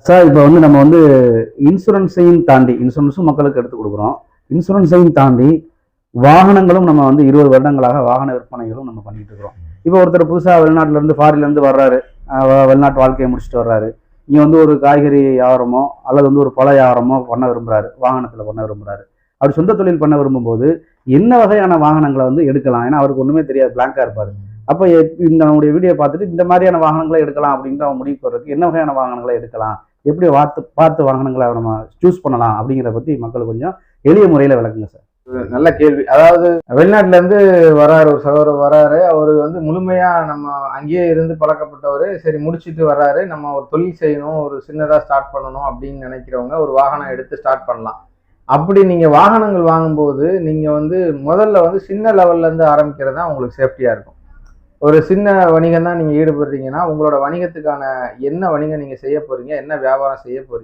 Sir இப்போ வந்து நம்ம வந்து இன்சூரன்ஸையும் தாண்டி இன்சூரன்ஸும் மக்களுக்கு எடுத்து கொடுக்குறோம். இன்சூரன்ஸையும் தாண்டி வாகனங்களும் நம்ம வந்து 20 வருடங்களாக வாகன விற்பனைகளும் நம்ம பண்ணிட்டு இருக்கிறோம். இப்போ ஒருத்தர் புதுசாக வெளிநாட்டிலேருந்து ஃபாரின்லேருந்து வர்றாரு, வெளிநாட்டு வாழ்க்கையை முடிச்சுட்டு வர்றாரு. இங்கே வந்து ஒரு காய்கறி வியாபாரமோ அல்லது வந்து ஒரு பழ வியாபாரமோ பண்ண விரும்புகிறாரு, வாகனத்தில் பண்ண விரும்புகிறாரு. அப்படி சொந்த தொழில் பண்ண விரும்பும்போது என்ன வகையான வாகனங்களை வந்து எடுக்கலாம்? ஏன்னா அவருக்கு ஒன்றுமே தெரியாது, பிளாங்காக இருப்பார். அப்போ இந்த நம்முடைய வீடியோ பார்த்துட்டு இந்த மாதிரியான வாகனங்களை எடுக்கலாம் அப்படின்ற அவன் முடிவு போடுறதுக்கு என்ன வகையான வாகனங்களை எடுக்கலாம், எப்படி பார்த்து வாகனங்களை நம்ம சூஸ் பண்ணலாம் அப்படிங்கிறத பற்றி மக்கள் கொஞ்சம் எளிய முறையில் விளக்குங்க சார். நல்ல கேள்வி. அதாவது வெளிநாட்டுல இருந்து வராரு, ஒரு சகோதரர் வராரு. அவரு வந்து முழுமையா நம்ம அங்கேயே இருந்து பழக்கப்பட்டவர். சரி, முடிச்சுட்டு வர்றாரு, நம்ம ஒரு தொழில் செய்யணும், ஒரு சின்னதா ஸ்டார்ட் பண்ணணும் அப்படின்னு நினைக்கிறவங்க ஒரு வாகனம் எடுத்து ஸ்டார்ட் பண்ணலாம். அப்படி நீங்க வாகனங்கள் வாங்கும்போது நீங்க வந்து முதல்ல வந்து சின்ன லெவல்ல இருந்து ஆரம்பிக்கிறது தான் உங்களுக்கு சேஃப்டியா இருக்கும். ஒரு சின்ன வணிகம் தான் நீங்க ஈடுபடுறீங்கன்னா உங்களோட வணிகத்துக்கான என்ன வணிகம் நீங்க செய்ய போறீங்க, என்ன வியாபாரம் செய்ய போறீங்க,